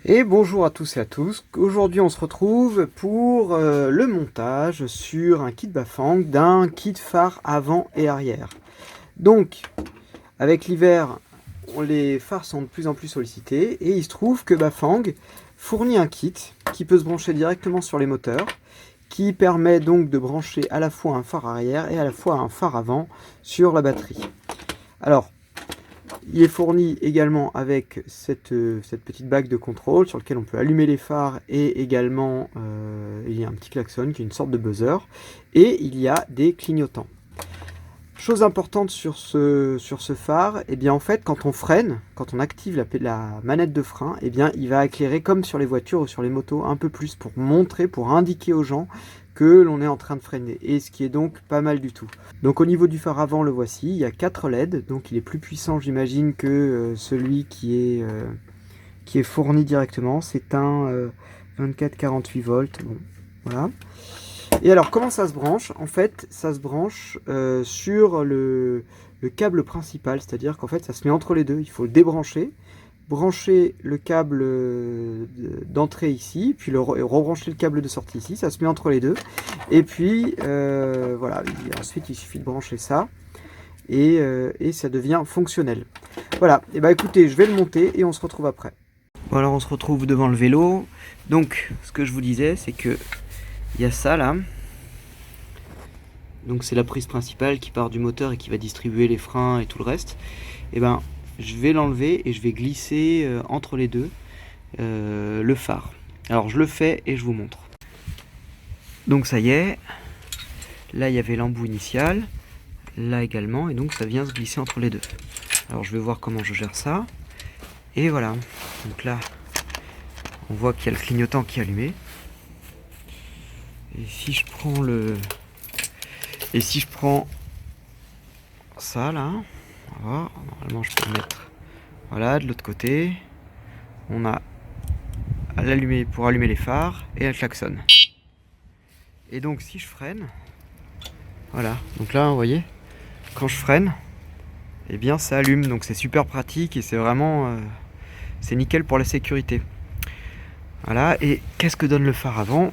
Et bonjour à tous et à tous. Aujourd'hui on se retrouve pour le montage sur un kit Bafang d'un kit phare avant et arrière. Donc avec l'hiver les phares sont de plus en plus sollicités et il se trouve que Bafang fournit un kit qui peut se brancher directement sur les moteurs, qui permet donc de brancher à la fois un phare arrière et à la fois un phare avant sur la batterie. Alors il est fourni également avec cette petite bague de contrôle sur laquelle on peut allumer les phares et également il y a un petit klaxon qui est une sorte de buzzer et il y a des clignotants. Chose importante sur ce phare, et bien en fait quand on freine, quand on active la manette de frein, et bien il va éclairer comme sur les voitures ou sur les motos un peu plus pour montrer, pour indiquer aux gens que l'on est en train de freiner, et ce qui est donc pas mal du tout. Donc au niveau du phare avant, le voici, il y a 4 LED, donc il est plus puissant j'imagine que celui qui est fourni directement, c'est un 24-48 volts, bon voilà. Et alors comment ça se branche? En fait ça se branche sur le câble principal, c'est-à-dire qu'en fait ça se met entre les deux, il faut le débrancher, brancher le câble d'entrée ici, puis rebrancher le câble de sortie ici, ça se met entre les deux, et puis voilà, ensuite il suffit de brancher ça, et ça devient fonctionnel. Voilà, et bah écoutez, je vais le monter et on se retrouve après. Bon alors on se retrouve devant le vélo, donc ce que je vous disais c'est que il y a ça là, donc c'est la prise principale qui part du moteur et qui va distribuer les freins et tout le reste. Et ben je vais l'enlever et je vais glisser entre les deux le phare. Alors je le fais et je vous montre. Donc ça y est, là il y avait l'embout initial, là également, et donc ça vient se glisser entre les deux. Alors je vais voir comment je gère ça. Et voilà, donc là on voit qu'il y a le clignotant qui est allumé. Et si je prends ça là, voilà, normalement je peux le mettre voilà de l'autre côté, on a à l'allumer pour allumer les phares et un klaxon. Et donc si je freine, voilà, donc là vous voyez, quand je freine, et bien ça allume, donc c'est super pratique et c'est vraiment c'est nickel pour la sécurité. Voilà, et qu'est-ce que donne le phare avant?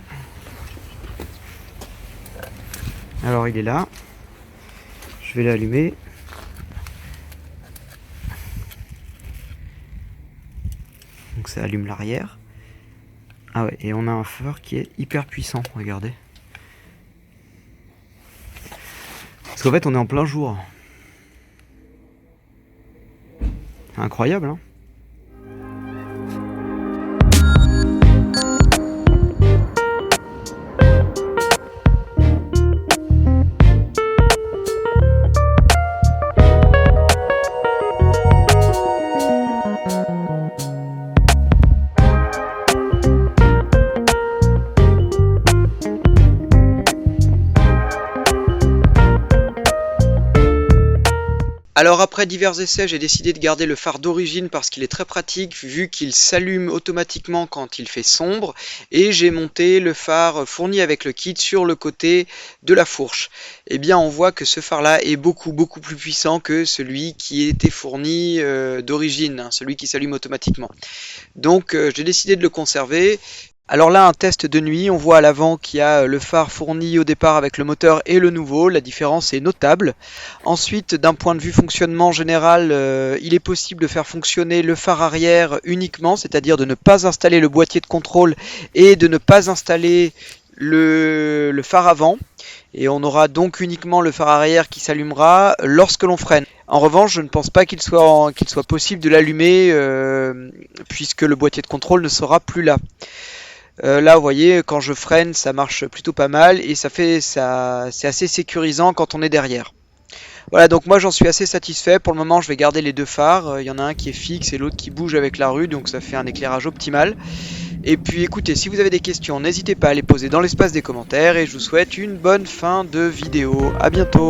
Alors il est là, je vais l'allumer. Donc ça allume l'arrière. Ah ouais, et on a un phare qui est hyper puissant, regardez. Parce qu'en fait on est en plein jour. C'est incroyable hein. Alors après divers essais, j'ai décidé de garder le phare d'origine parce qu'il est très pratique vu qu'il s'allume automatiquement quand il fait sombre, et j'ai monté le phare fourni avec le kit sur le côté de la fourche. Et bien on voit que ce phare là est beaucoup plus puissant que celui qui était fourni d'origine, hein, celui qui s'allume automatiquement. Donc j'ai décidé de le conserver. Alors là, un test de nuit, on voit à l'avant qu'il y a le phare fourni au départ avec le moteur et le nouveau, la différence est notable. Ensuite, d'un point de vue fonctionnement général, il est possible de faire fonctionner le phare arrière uniquement, c'est-à-dire de ne pas installer le boîtier de contrôle et de ne pas installer le phare avant. Et on aura donc uniquement le phare arrière qui s'allumera lorsque l'on freine. En revanche, je ne pense pas qu'il soit possible de l'allumer puisque le boîtier de contrôle ne sera plus là. Là vous voyez, quand je freine ça marche plutôt pas mal et c'est assez sécurisant quand on est derrière. Voilà, donc moi j'en suis assez satisfait. Pour le moment je vais garder les deux phares, il y en a un qui est fixe et l'autre qui bouge avec la rue, donc ça fait un éclairage optimal. Et puis écoutez, si vous avez des questions, n'hésitez pas à les poser dans l'espace des commentaires et je vous souhaite une bonne fin de vidéo. À bientôt.